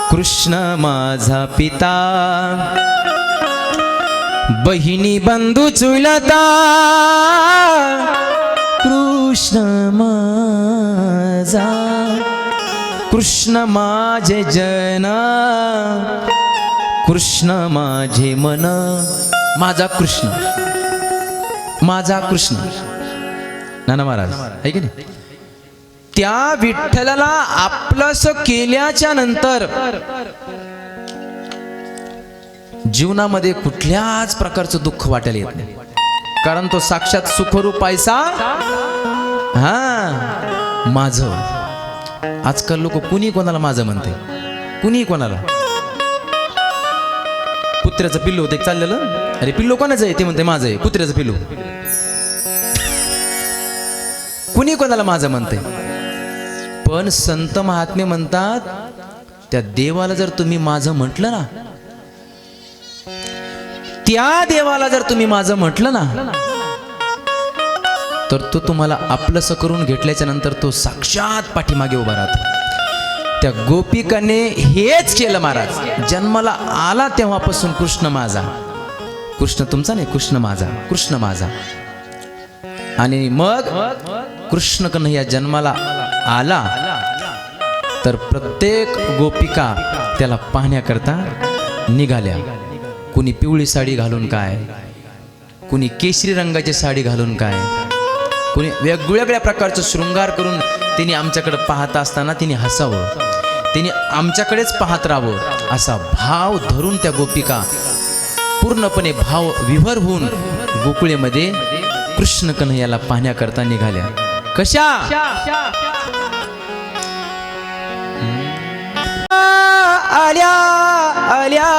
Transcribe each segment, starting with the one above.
कृष्ण माझा पिता, बहिणी बंधू चुलता, कृष्ण माझा, कृष्ण माझे जन, कृष्ण माझे मन, माझा कृष्ण, माझा कृष्ण. नाना महाराज आहे की नाही, त्या विठ्ठलाला आपलंस केल्याच्या नंतर जीवनामध्ये कुठल्याच प्रकारचं दुःख वाटायला येत नाही, कारण तो साक्षात सुखरूप पैसा. हा माझं. आजकाल लोक कुणी कोणाला माझं म्हणते, कुणी कोणाला. कुत्र्याचं पिल्लू होतं एक चाललेलं, अरे पिल्लू कोणाचं आहे, ते म्हणते माझं आहे कुत्र्याचं पिल्लू. कुणी कोणाला माझं म्हणते. पण संत महात्मे म्हणतात, त्या देवाला जर तुम्ही माझं म्हटलं ना, त्या देवाला जर तुम्ही माझं म्हटलं ना, तर तो तुम्हाला आपलंसं करून घेतल्याच्या नंतर तो साक्षात पाठीमागे उभा राहतो. त्या गोपिकाने हेच केलं महाराज. जन्माला आला तेव्हापासून कृष्ण माझा, कृष्ण तुमचा नाही, कृष्ण माझा, कृष्ण माझा. आणि मग कृष्ण कन्हैया जन्माला आला तर प्रत्येक गोपिका त्याला पाहण्याकरता निघाल्या. कुणी पिवळी साडी घालून काय, कुणी केशरी रंगाची साडी घालून काय, कुणी वेगवेगळ्या प्रकारचं शृंगार करून तिने आमच्याकडे पाहत असताना तिने हसावं, तिने आमच्याकडेच पाहत राहावं, असा भाव धरून त्या गोपिका पूर्णपणे भाव विभोर होऊन गोकुळेमध्ये कृष्ण कन्हैयाला पाहण्याकरता निघाल्या. कशा? आल्या आल्या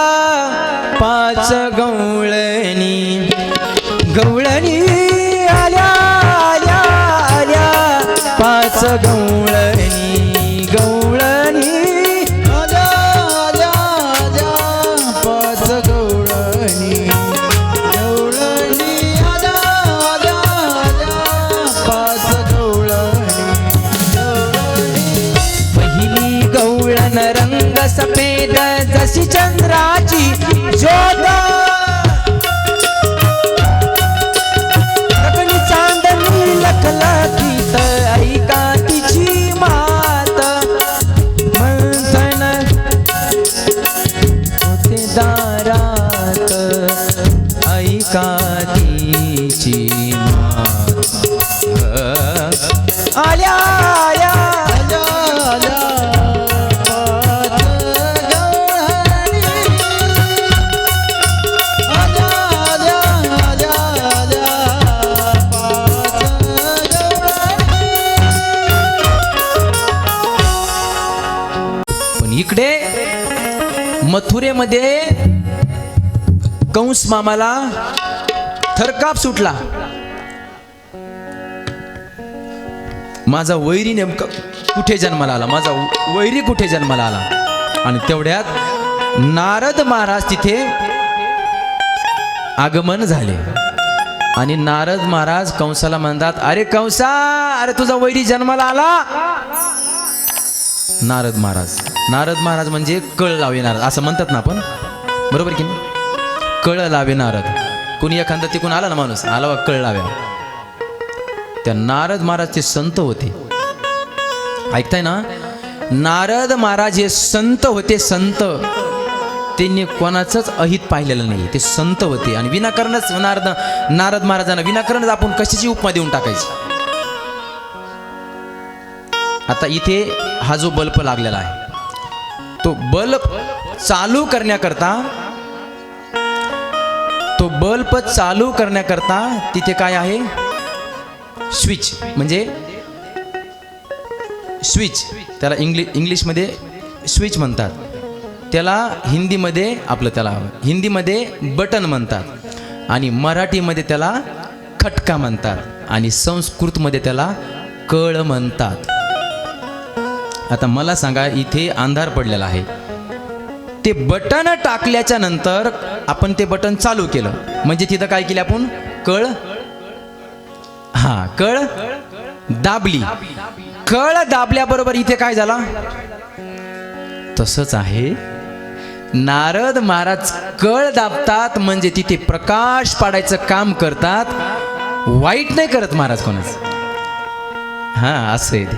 पाच गवळणी, गवळणी आल्या आल्या आल्या पाच गवळणी, गवळणी आल्या आल्या आल्या पाच गवळणी, गवळणी आल्या आल्या आल्या पाच गवळणी, गवळणी. पहिली गवळण रंग सफेद जशी चंद्राची ज्योत, गगनी चांदणी लखलखीत ऐका तिची मात, मंथन होते दारात ऐका तिची मात. आल्या आल्या आल्या आल्या इकडे मथुरेमध्ये कंस मामाला थरकाप सुटला. माझा वैरी नेमका कुठे जन्माला आला, माझा वैरी कुठे जन्माला आला. आणि तेवढ्यात नारद महाराज तिथे आगमन झाले. आणि नारद महाराज कंसाला म्हणतात, अरे कंसा, अरे तुझा वैरी जन्माला आला. नारद महाराज, नारद महाराज म्हणजे कळ लावे नारद असं म्हणतात ना आपण, बरोबर की नाही. कळ लावे नारद. कुणी एखादा तिकून आला ना माणूस, आला कळ लाव्या. त्या नारद महाराज ते संत होते, ऐकताय ना. नारद महाराज हे संत होते, संत. त्यांनी कोणाचंच अहित पाहिलेलं नाही, ते संत होते. आणि विनाकारणच नारद महाराजांना विनाकारणच आपण कशाची उपमा देऊन टाकायची. आता इथे हा जो बल्ब लागलेला आहे, तो बल्ब चालू करण्याकरता, तो बल्ब चालू करण्याकरता तिथे काय आहे, स्विच. म्हणजे स्विच, त्याला इंग्लिशमध्ये स्विच म्हणतात, त्याला हिंदीमध्ये त्याला हिंदीमध्ये बटन म्हणतात, आणि मराठीमध्ये त्याला खटका म्हणतात, आणि संस्कृतमध्ये त्याला कळ म्हणतात. आता मला सांगा, इथे अंधार पडलेला आहे, ते बटन टाकल्याच्या नंतर आपण ते बटन चालू केलं म्हणजे तिथं काय केलं आपण, कळ, कळ दाबली कळ दाबल्याबरोबर इथे काय झाला? तसंच आहे. नारद महाराज कळ दाबतात म्हणजे तिथे प्रकाश पाडायचं काम करतात, वाईट नाही करत महाराज कोणाच. हा असं आहे ते.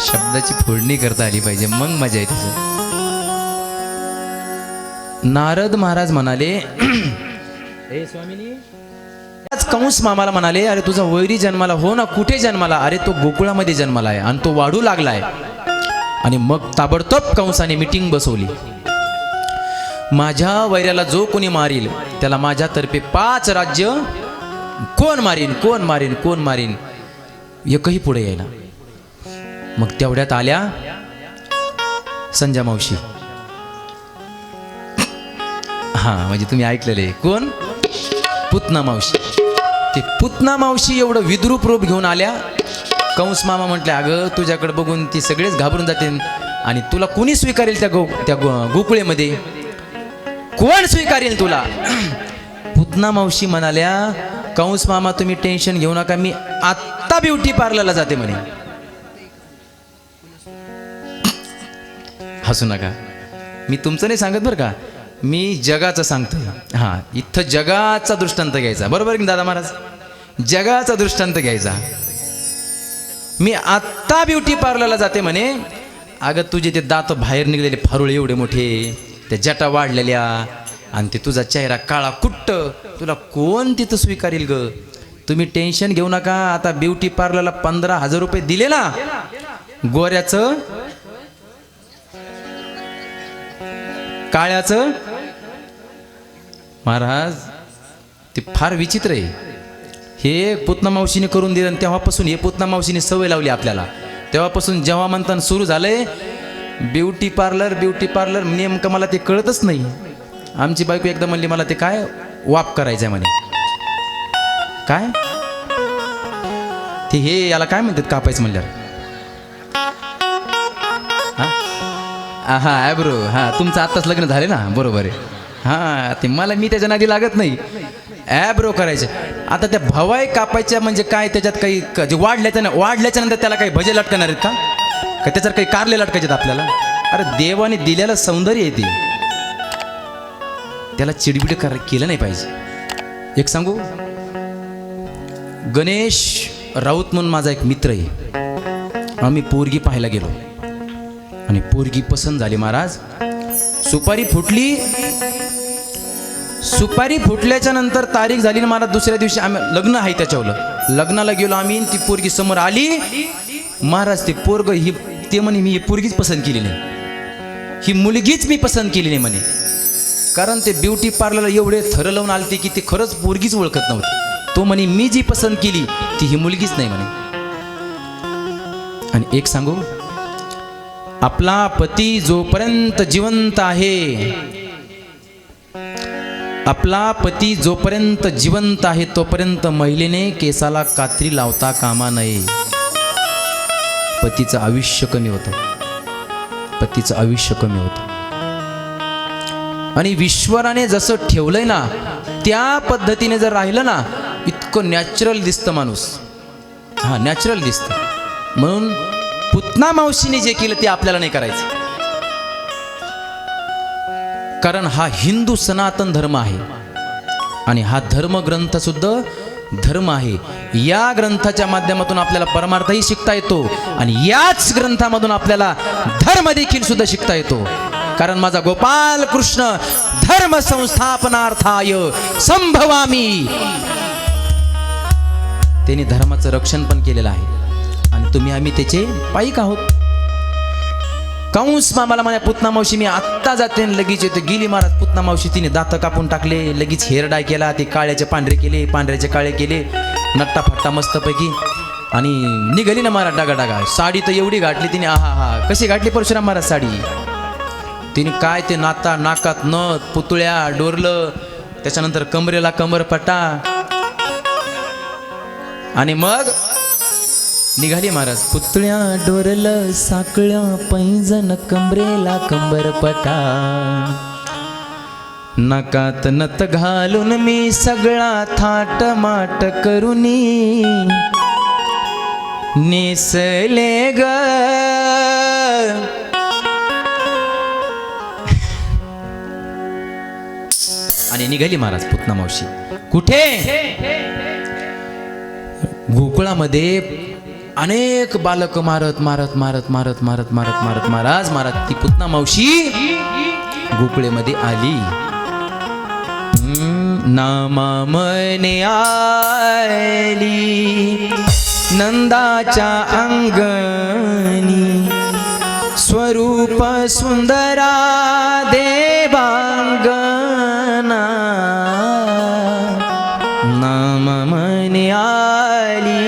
शब्दाची फोडणी करता आली पाहिजे, मग मजा येते. नारद महाराज म्हणाले, कंस मामाला म्हणाले, अरे तुझा वैरी जन्माला. हो ना, कुठे जन्माला? अरे तो गोकुळामध्ये जन्माला आहे आणि तो वाढू लागलाय. आणि मग ताबडतोब कंसाने मीटिंग बसवली. माझ्या वैऱ्याला जो कोणी मारील त्याला माझ्यातर्फे 5 राज्य. कोण मारीन कोण मारीन कोण मारीन, एकही पुढे येईना. मग तेवढ्यात आल्या संजय मावशी. हा म्हणजे तुम्ही ऐकलेले. कोण? पुतना मावशी. ते पुतना मावशी एवढं विद्रूप रूप घेऊन आल्या. कंस मामा म्हटले, अगं तुझ्याकडे बघून ती सगळेच घाबरून जाते आणि तुला कोणी स्वीकारेल त्या गोकुळेमध्ये? कोण स्वीकारेल तुला? पुतना मावशी म्हणाल्या, कंस मामा तुम्ही टेन्शन घेऊ नका, मी आत्ता ब्युटी पार्लरला जाते म्हणे. हसू नका, मी तुमचं नाही सांगत बरं का, मी जगाचं सांगतोय. हा, इथं जगाचा दृष्टांत घ्यायचा. बरोबर की दादा महाराज? जगाचा दृष्टांत घ्यायचा. मी आत्ता ब्युटी पार्लरला जाते म्हणे. अगं तुझे ते दात बाहेर निघलेले फारुळे एवढे मोठे, त्या जटा वाढलेल्या, आणि ते तुझा चेहरा काळा कुट्ट, तुला कोण तिथं स्वीकारेल ग? तुम्ही टेन्शन घेऊ नका. आता ब्युटी पार्लरला 15,000 रुपये दिले ना, गोऱ्याचं काळ्याचं. महाराज ते फार विचित्र आहे. हे पुतना मावशीने करून दिलं, तेव्हापासून हे पुतना मावशीने सवय लावली आपल्याला. तेव्हापासून जेव्हा म्हणताना सुरू झालंय ब्युटी पार्लर ब्युटी पार्लर, नेमकं मला ते कळतच नाही. आमची बायको एकदा म्हणली मला, ते काय वाप करायचंय म्हणे. काय ते हे याला काय म्हणतात कापायचं म्हणल्यावर? हा ॲब्रो. हा तुमचं आत्ताच लग्न झाले ना? बरोबर आहे. हा ते मला, मी त्याच्या नादी लागत नाही. ॲब्रो करायचे. आता त्या भवाई कापायच्या म्हणजे काय? त्याच्यात काही वाढल्याच्या नंतर त्याला काही भजे लटकणार आहेत का? त्याच्यात काही कारले लटकायचे आपल्याला? अरे देवाने दिलेलं सौंदर्य आहे ते, त्याला चिडबिड केलं नाही पाहिजे. एक सांगू, गणेश राऊत म्हणून माझा एक मित्र आहे. आम्ही पोरगी पाहायला गेलो आणि पोरगी पसंत झाली महाराज. सुपारी फुटली. सुपारी फुटल्याच्या नंतर तारीख झाली ना महाराज. दुसऱ्या दिवशी आम्ही लग्न आहे त्याच्यावर, लग्नाला गेलो आम्ही. ती पोरगी समोर आली महाराज. ते पोरग ही ते म्हणे, मी ही पोरगीच पसंत केली नाही, ही मुलगीच मी पसंत केली नाही म्हणे. कारण ते ब्युटी पार्लरला एवढे थर लावून आलते की ते खरंच पोरगीच ओळखत नव्हती. तो म्हणे मी जी पसंत केली ती ही मुलगीच नाही म्हणे. आणि एक सांगू, आपला पती जोपर्यंत जिवंत आहे, आपला पती जोपर्यंत जिवंत आहे तोपर्यंत महिलेने केसाला कात्री लावता कामा नये. पतीचं आयुष्य कमी होतं, पतीचं आयुष्य कमी होतं. आणि ईश्वराने जसं ठेवलंय ना त्या पद्धतीने जर राहिलं ना, इतकं नॅचरल दिसतं माणूस. हा नॅचरल दिसतं. म्हणून पुतना मावशीने जे केलं ते आपल्याला नाही करायचं. कारण हा हिंदू सनातन धर्म आहे आणि हा धर्मग्रंथ सुद्धा धर्म आहे. या ग्रंथाच्या माध्यमातून आपल्याला परमार्थही शिकता येतो आणि याच ग्रंथामधून आपल्याला धर्म देखील सुद्धा शिकता येतो. कारण माझा गोपाल कृष्ण धर्म संस्थापनार्थाय संभवामी, त्यांनी धर्माचं रक्षण पण केलेलं आहे आणि तुम्ही आम्ही त्याचे पाईक आहोत. कंस मामाला माझ्या पुतना मावशी मी आत्ता जाते लगेच येते. गेली महाराज पुतना मावशी. तिने दात कापून टाकले, लगेच हेअर डाय केला, ते काळ्याचे पांढरे केले, पांढऱ्याचे काळे केले, नट्टा फट्टा मस्तपैकी. आणि निघाली ना महाराज डागा डागा. साडी तर एवढी घातली तिने, आहा हा कशी घातली परशुराम महाराज साडी. तिने काय ते नाकात नथ, पुतळ्या, डोरलं, त्याच्यानंतर कमरेला कमरपट्टा आणि मग निघाली महाराज. पुतळ्या, डोरलं, साकळ्या, पैंजण, कमरेला कंबरपटा, नाकात नथ घालून मी सगळा थाट माट करुनी, नेसले ग आणि निघाली महाराज पुतना मावशी. कुठे? गोकुळामध्ये अनेक बालक मारत मारत मारत मारत मारत मारत मारत महाराज ती पुतना मावशी गोकुळेमध्ये आली. नामा मने आली नंदाच्या अंगणी, स्वरूप सुंदरा देवांगना. नाम मने आली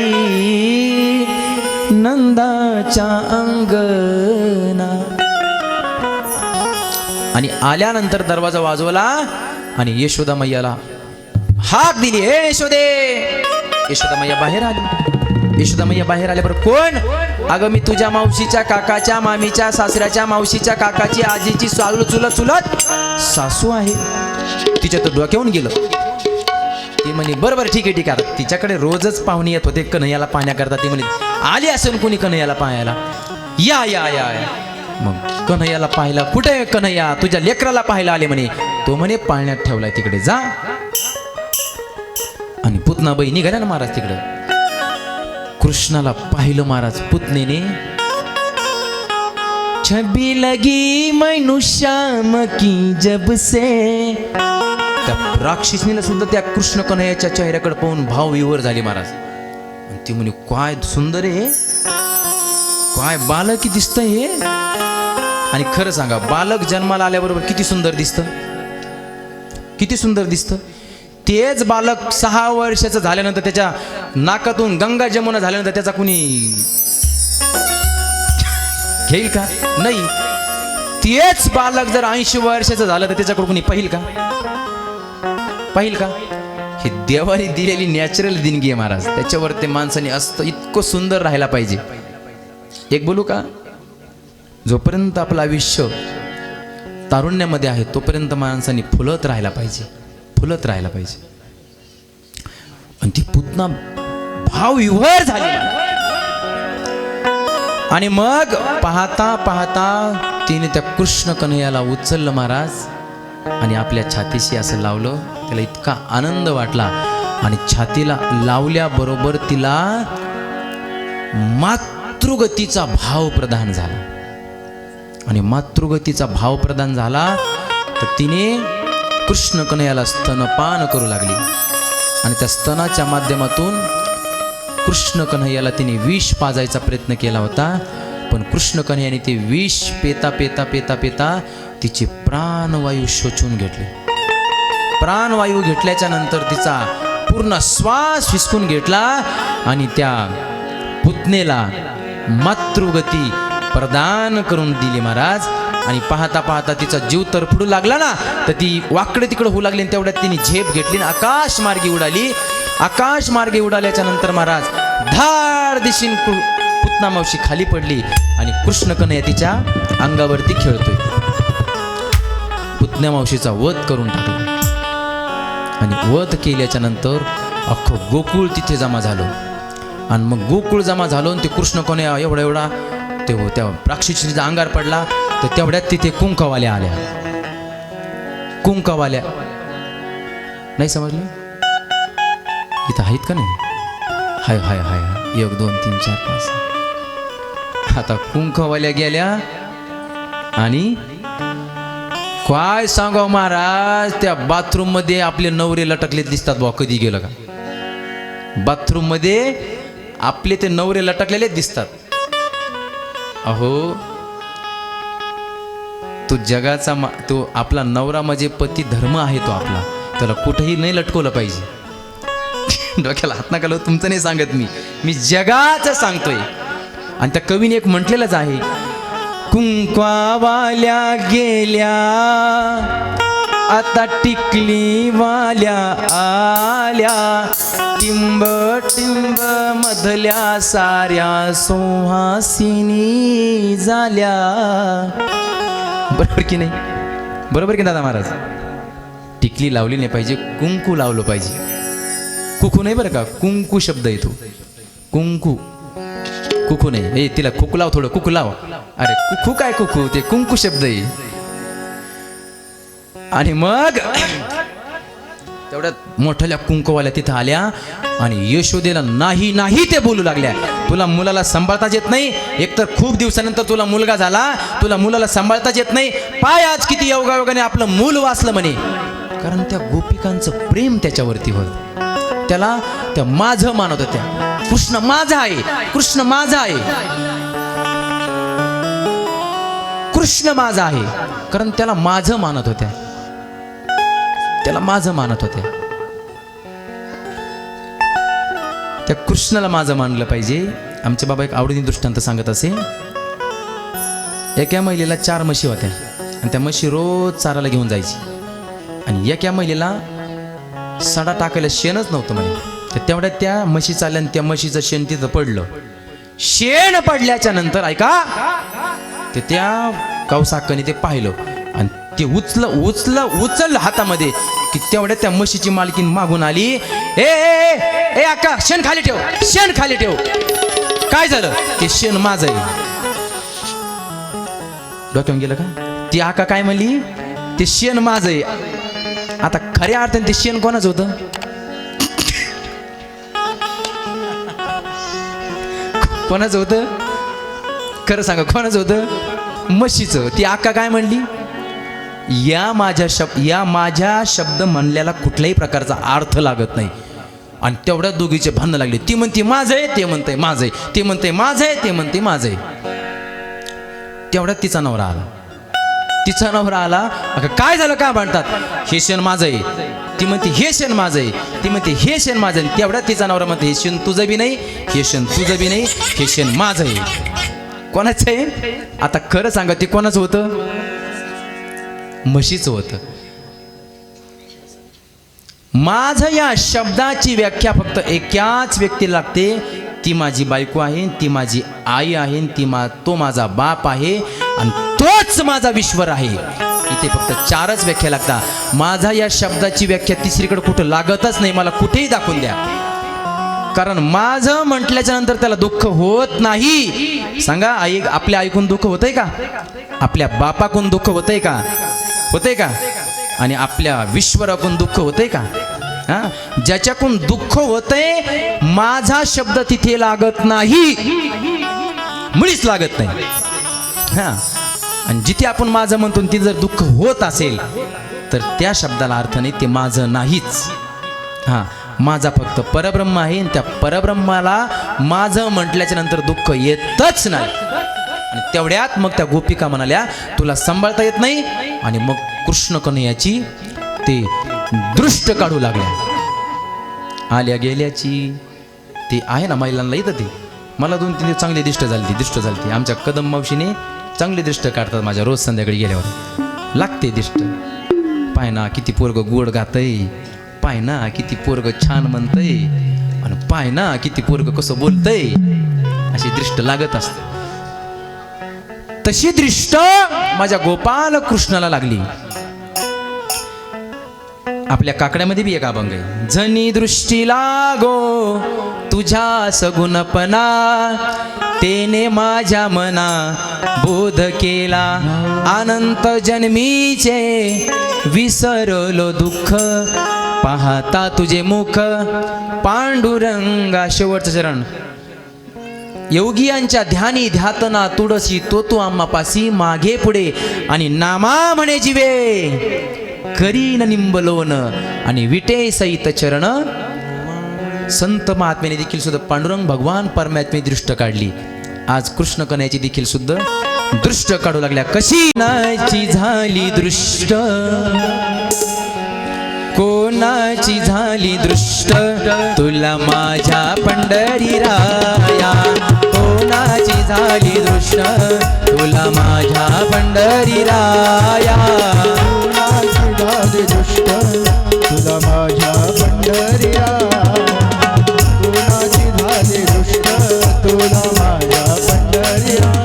नंदाच्या अंगना. आणि आल्यानंतर दरवाजा वाजवला आणि यशोदा मैयाला हाक दिली. हे यशोदे. यशोदा मैया बाहेर आली. यशोदा मैया बाहेर आल्याबरोबर कोण? अगं मी तुझ्या मावशीच्या काकाच्या मामीच्या सासऱ्याच्या मावशीच्या काकाची आजीची चुलत सासू आहे. तिच्या तर डोक्यावून गेलं. ती म्हणे बरोबर ठीक आहे तिच्याकडे रोजच पाहुणे येत होते कन्हैयाला पाहण्याकरता. ती म्हणे आली असेल कोणी कन्हैयाला पाहायला. या या या या. मग कन्हैयाला पाहायला. कुठे कन्हैया? तुझ्या लेकराला पाहायला आले म्हणे. तो म्हणे पाळण्यात ठेवलाय तिकडे जा. आणि पुतनाबाई निघाल्या ना महाराज तिकडे. कृष्णाला पाहिलं महाराज पुतनेने. छबी लगी मैनू श्याम की जब से. त्या राक्षसनीला सुद्धा त्या कृष्ण कन्हैयाच्या चेहऱ्याकडे पाहून भाव विवर झाली महाराज. आणि ती म्हणे काय सुंदर आहे, काय बालक दिसतंय हे. आणि खरं सांगा बालक जन्माला आल्याबरोबर किती सुंदर दिसतं, किती सुंदर दिसतं. तेच बालक 6 वर्षाचं झाल्यानंतर त्याच्या नाकातून गंगा जमुना झाल्यानंतर त्याचा कुणी घेईल का? नाही. तेच बालक जर 80 वर्षाचं झालं तर त्याच्याकडून कुणी पाहिल का? पाहिल का? ही देवाने दिलेली नॅचरल देणगी आहे महाराज. त्याच्यावर ते माणसाने असतं इतकं सुंदर राहायला पाहिजे. एक बोलू का? जोपर्यंत आपलं आयुष्य तारुण्यामध्ये आहे तोपर्यंत माणसाने फुलत राहायला पाहिजे, फुलत राहायला पाहिजे. आणि ती पुतना भाव विव्हर झाली. आणि मग पाहता पाहता तिने त्या कृष्ण कन्हैयाला उचललं महाराज आणि आपल्या छातीशी असं लावलं. त्याला इतका आनंद वाटला. आणि छातीला लावल्याबरोबर तिला मातृगतीचा भाव प्रदान झाला. आणि मातृगतीचा भाव प्रदान झाला तर तिने कृष्ण कन्हैयाला स्तनपान करू लागली. आणि त्या स्तनाच्या माध्यमातून कृष्ण कन्हैयाला तिने विष पाजायचा प्रयत्न केला होता. पण कृष्ण कन्हैयाने ते विष पेता पेता पेता पेता तिचे प्राणवायू शोषून घेतले. प्राणवायू घेतल्याच्या नंतर तिचा पूर्ण श्वास हिसकून घेतला आणि त्या पुतनेला मातृगती प्रदान करून दिली महाराज. आणि पाहता पाहता तिचा जीव तरफडू लागला ना तर ती वाकडे तिकडे होऊ लागली. तेवढ्यात तिने झेप घेतली आणि आकाश मार्गी उडाली. आकाश मार्गे उडाल्याच्या नंतर महाराज धाड दिशीन पुतना मावशी खाली पडली आणि कृष्ण कन्हैया तिच्या अंगावरती खेळतोय. पुतण्या मावशीचा वध करून टाकला. आणि वध केल्याच्या नंतर अख्खं गोकुळ तिथे जमा झालं. आणि मग गोकुळ जमा झालो आणि ते कृष्ण कन्हैया एवढा एवढा ते त्या राक्षसीचा अंगार पडला. तर तेवढ्यात तिथे कुंकवाल्या आल्या. कुंकवाल्या नाही समजलं? इथं आहेत का नाही? हाय हाय हाय 1 2 3 4 5. आता कुंकवाल्या गेल्या आणि काय सांगाव महाराज त्या बाथरूम मध्ये आपले नवरे लटकले दिसतात. बा कधी गेलं का बाथरूम मध्ये आपले ते नवरे लटकलेले दिसतात. अहो तो जगाचा तो आपला नवरा म्हणजे पती धर्म आहे. तो आपला त्याला कुठेही नाही लटकवलं पाहिजे. डोक्याला हात नका लावू. तुमचं नाही सांगत मी जगाचं सांगतोय. आणि त्या कवीने एक म्हटलेलंच आहे कुंकवाल्या गेल्या आता टिकली वाल्या आल्या. टिंब टिंब मधल्या साऱ्या सुहासिनी झाल्या. बरोबर की नाही? बरोबर की दादा महाराज? टिकली लावली नाही पाहिजे, कुंकू लावलं पाहिजे. कुकू नाही बरं का, कुंकू शब्द येतो. कुंकू कुकू नाही, तिला कुकू लाव, थोडं कुकू लाव. अरे कुकू काय, कुकू ते कुंकू शब्द आहे. आणि मग तेवढ्यात मोठ्या कुंकवाल्या तिथं आल्या आणि यशोदेला नाही नाही ते बोलू लागल्या, तुला मुलाला सांभाळताच येत नाही, एकतर खूप दिवसानंतर तुला मुलगा झाला, तुला मुलाला सांभाळताच येत नाही, पाय आज किती योगायोगाने आपलं मूल वाचलं म्हणे. कारण त्या गोपिकांचं प्रेम त्याच्यावरती होत, त्याला त्या माझं मानत होत्या. कृष्ण माझा आहे, कृष्ण माझा आहे, कृष्ण माझा आहे, कारण त्याला माझं मानत होत्या, त्याला माझं मानत होत्या. त्या कृष्णाला माझं मानलं पाहिजे. आमचे बाबा एक आवडीने दृष्टांत सांगत असे, एका महिलेला 4 म्हशी होत्या आणि त्या म्हशी रोज चारायला घेऊन जायची. आणि एका महिलेला सडा टाकायला शेणच नव्हतं म्हणे. तर तेवढ्यात त्या म्हशी चालल्या आणि त्या म्हशीचं शेण तिथं पडलं. शेण पडल्याच्या नंतर ऐका, ते त्या कौसाकाने ते पाहिलं आणि ते उचल हातामध्ये की तेवढ्या त्या म्हशीची मालकीन मागून आली, ए अक्का शेण खाली ठेव, शेण खाली ठेव. काय झालं, ते शेण माझं आहे. डोक्यावर गेलं का? ती अक्का काय म्हणली, ते शेण माझं आहे. आता खऱ्या अर्थाने ते शेण कोणाचं होतं? कोणाचं होतं? खरं सांगा, कोणाचं होतं? म्हशीचं. ती अक्का काय म्हणली, या माझ्या शब्द म्हणल्याला कुठल्याही प्रकारचा अर्थ लागत नाही. आणि तेवढ्या दोघीचे भांडण लागले. ती म्हणते माझं आहे, ते म्हणते माझं आहे, ते म्हणते माझं आहे, ते म्हणते माझं आहे. तेवढ्यात तिचा नवरा आला. अगं काय झालं, का भांडतात? हे शेण माझं आहे, ती म्हणते हे शेण माझं आहे, ती म्हणते हे शेण माझं आहे. तेवढ्यात तिचा नवरा म्हणते हे शेण तुझं बी नाही, हे शेण तुझं बी नाही, हे शेण माझं आहे. कोणाचं आहे? आता खरं सांगा, ते कोणाचं होतं? म्हशीचं होतं. माझं या शब्दाची व्याख्या फक्त एकाच व्यक्तीला लागते, ती माझी बायको आहे, ती माझी आई आहे, तो माझा बाप आहे आणि तोच माझा विश्वर आहे. इथे फक्त 4च व्याख्या लागतात. माझा या शब्दाची व्याख्या तिसरीकडे कुठं लागतच नाही. मला कुठेही दाखवून द्या. कारण माझं म्हटल्याच्या नंतर त्याला दुःख होत नाही. सांगा, आपल्या ऐकून दुःख होतंय का? आपल्या बापाकडून दुःख होतंय का? होतंय का? आणि आपल्या विश्वराकडून दुःख होतंय का? ज्याच्याकडून दुःख होतंय, माझा शब्द तिथे लागत नाही, मुळीच लागत नाही. आणि जिथे आपण माझं म्हणतो तिथे जर दुःख होत असेल तर त्या शब्दाला अर्थ नाही, ते माझं नाहीच. माझा फक्त परब्रह्म आहे आणि त्या परब्रह्माला माझं म्हटल्याच्या नंतर दुःख येतच नाही. आणि तेवढ्यात मग त्या गोपिका म्हणाल्या, तुला सांभाळता येत नाही. आणि मग कृष्ण कन्हैयाची ते दृष्ट काढू लागल्या. आल्या गेल्याची ते आहे ना महिलांना येतं ते. मला 2-3 दिवस चांगली दृष्ट झाली. आमच्या कदम मावशीने चांगली दृष्ट काढतात माझ्या, रोज संध्याकाळी गेल्यावर लागते दृष्ट. पाय ना किती पोरग गोड गातय, पाय ना किती पोरग छान म्हणतय, आणि पाय ना किती पोरग कसं बोलतय, अशी दृष्ट लागत असते. तशी दृष्ट माझ्या गोपाल कृष्णाला लागली. आपल्या काकड्यामध्ये बी एक अभंग आहे, जनी दृष्टी लागो तुझ्या सगुणपणा, तेने माझ्या मना बोध केला, अनंत जन्मीचे विसरलो दुःख, पाहता तुझे मुख पांडुरंगा. शेवटचं चरण, योगियांच्या ध्यानी ध्यातना तुडसी, तो आम्हापासी मागे पुढे, आणि नामा म्हणे जीवे करीन निंबलोन, आणि विटे सहित चरण. संत महात्म्याने देखील सुद्धा पांडुरंग भगवान परमात्मे दृष्ट काढली. आज कृष्ण कन्हैयाची देखील सुद्धा दृष्ट काढू लागल्या. कशी नाची झाली दृष्ट, कोणाची झाली दृष्ट, तुला माझ्या पंढरी राया, कोणाची झाली दृष्ट, तुला माझ्या पंढरी राया, कोणाची झाली दृष्ट, तुला माझ्या पंढरी राया, कोणाची झाली दृष्ट, तुला माझ्या पंढरी राया.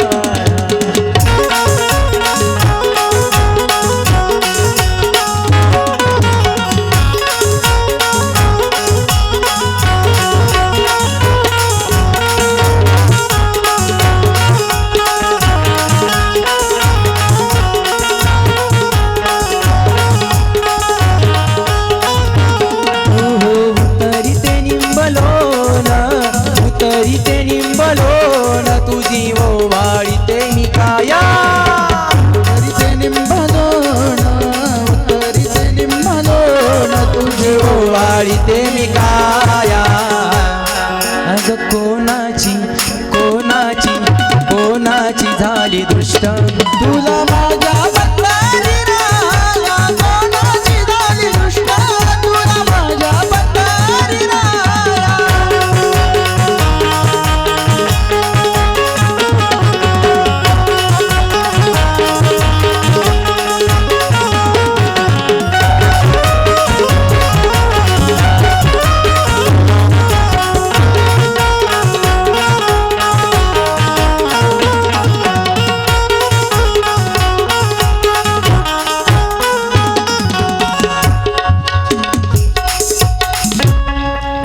कन्हैया उत्तरीचे निंबालोण उत्तरीचे निंबालोण तुझे ओवाळीते मी काया अग कोणाची कोणाची कोणाची झाली दृष्ट तुला माझ्या बत्तारी राया कोणाची झाली दृष्ट तुला माझ्या बत्तारी राया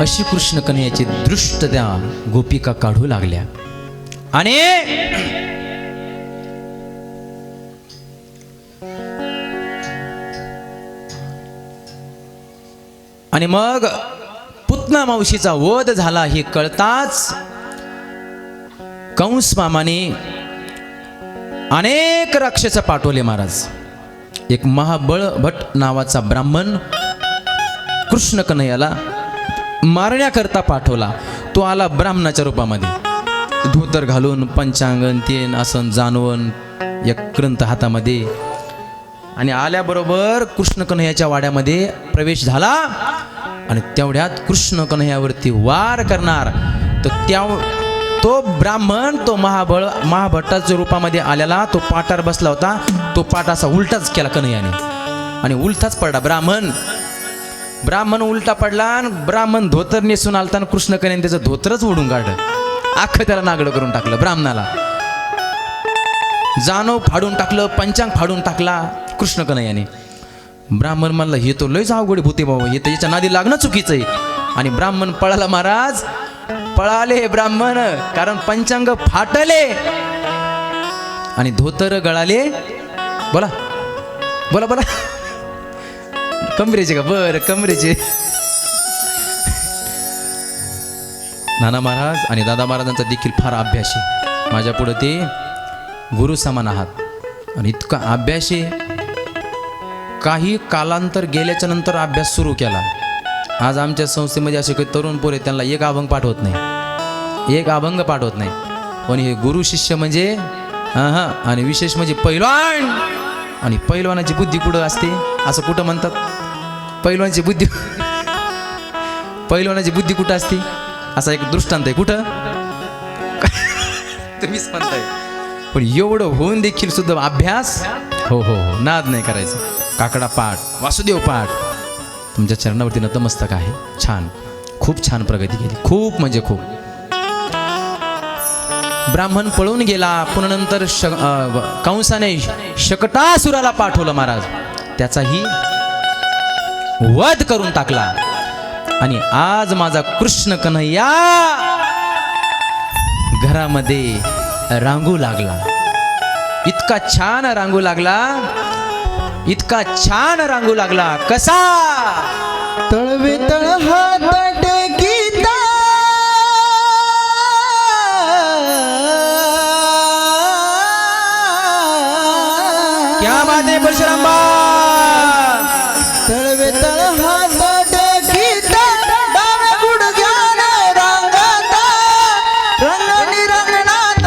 अशी कृष्ण कन्हैयाची दृष्ट त्या गोपिका काढू लागल्या आणि मग पुतना मावशीचा वध झाला हे कळताच कंस मामाने अनेक राक्षस पाठवले महाराज. एक महाबळ भट नावाचा ब्राह्मण कृष्ण कन्हैयाला मारण्याकरता पाठवला. तो आला ब्राह्मणाच्या रूपामध्ये, धोतर घालून, पंचांगण तेन आसन जानवण, एक ग्रंथ हातामध्ये, आणि आल्याबरोबर कृष्ण कन्हैयाच्या वाड्यामध्ये प्रवेश झाला. आणि तेवढ्यात कृष्ण कन्हैयावरती वार करणार. तर तो ब्राह्मण तो महाभट्टाच्या रूपामध्ये आलेला तो पाटावर बसला होता. तो पाट असा उलटाच केला कन्हैयाने आणि उलटाच पडला. ब्राह्मण उलटा पडला आणि ब्राह्मण धोतर नेसून आलता आणि कृष्ण कन्हैयाने त्याचं धोतरच ओढून काढलं. अख्खं त्याला नागडं करून टाकलं. ब्राह्मणाला जानव फाडून टाकलं, पंचांग फाडून टाकला कृष्ण कन्हैयाने. ब्राह्मण म्हणलं हे तो लयच अवघड भूते बाबा, हे त्याच्या नादी लागणं चुकीचं आहे. आणि ब्राह्मण पळाला महाराज, पळाले ब्राह्मण, कारण पंचांग फाटले आणि धोतर गळाले. बोला बोला बोला, कमरेचे का? बरं, कमरेचे. नाना महाराज आणि दादा महाराजांचा देखील फार अभ्यास आहे. माझ्या पुढे ते गुरु समान आहात आणि इतका अभ्यास आहे. काही कालांतर गेल्याच्या नंतर अभ्यास सुरू केला. आज आमच्या संस्थेमध्ये असे काही तरुण पोरे, त्यांना एक अभंग पाठवत नाही, एक अभंग पाठवत नाही. पण हे गुरु शिष्य म्हणजे आणि विशेष म्हणजे पैलवान. आणि पैलवानाची बुद्धी कुठं असते असं कुठं म्हणतात? पैलवानाची बुद्धी कुठं असते असा एक दृष्टांत आहे. कुठं? तुम्हीच म्हणताय. पण एवढं होऊन देखील सुद्धा अभ्यास, हो हो हो, नाद नाही करायचं. काकडा पाठ, वासुदेव पाठ, तुमच्या चरणावरती नतमस्तक आहे. छान, खूप छान प्रगती केली, खूप म्हणजे खूप. ब्राह्मण पळून गेला. पुन्हा नंतर कंसाने शकटासुराला पाठवलं महाराज, त्याचाही वध करून टाकला. आणि आज माझा कृष्ण कन्हैया घरामध्ये रांगू लागला. इतका छान रांगू लागला, इतका छान रांगू लागला. कसा? तळवे तळ हात टेकीता क्या बात आहे परशुराम? तळवे तळ हात टेकीता डाव्या गुडघ्याने रांगता रंगणी रंगणात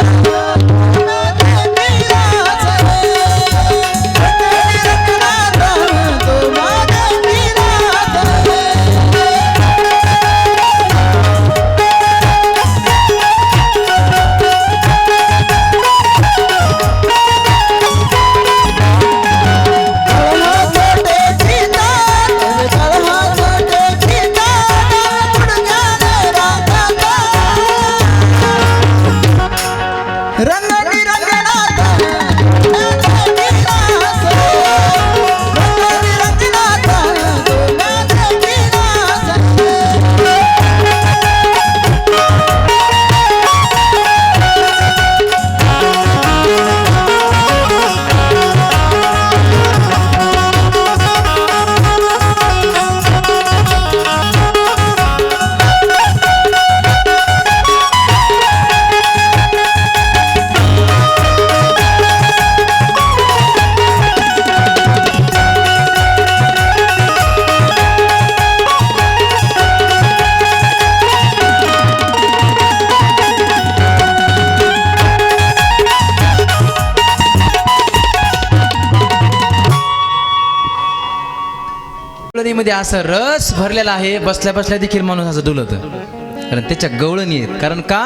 गवळणीमध्ये असं रस भरलेला आहे, बसल्या बसल्या देखील माणूस असं डुलत, कारण त्याच्या गवळणी आहेत. कारण का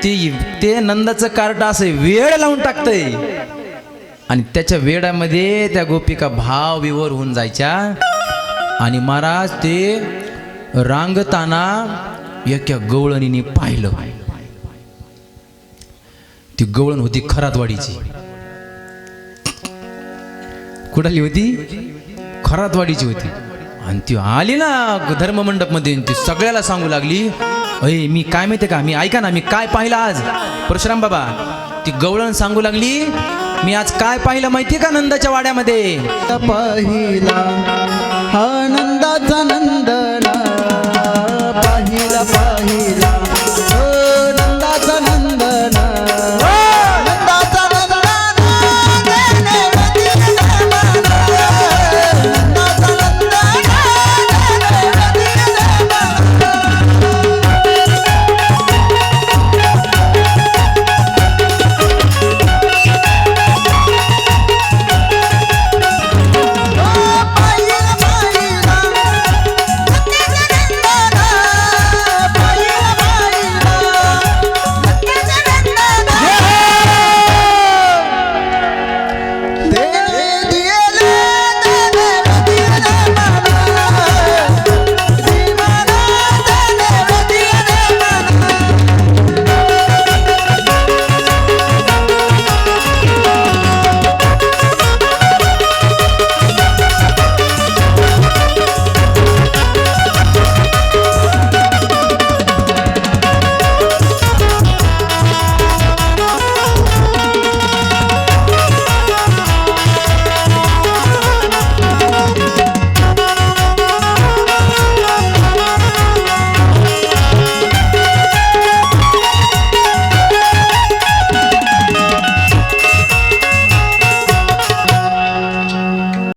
ते नंदाचं कार्ट असं वेळ लावून टाकतंय आणि त्याच्या वेळामध्ये त्या गोपिका भाव विवर होऊन जायच्या. आणि महाराज ते रांगताना एका गवळणीने पाहिलं. ती गवळण होती खरातवाडीची. कुठली होती? खरातवाडीची होती. आणि ती आली ना धर्ममंडप मध्ये, ती सगळ्याला सांगू लागली, अय मी काय माहितीये का, मी ऐका ना, मी काय पाहिलं आज परशुराम बाबा. ती गवळण सांगू लागली, मी आज काय पाहिलं माहितीये का नंदाच्या वाड्यामध्ये. पाहिला आनंदाचा नंद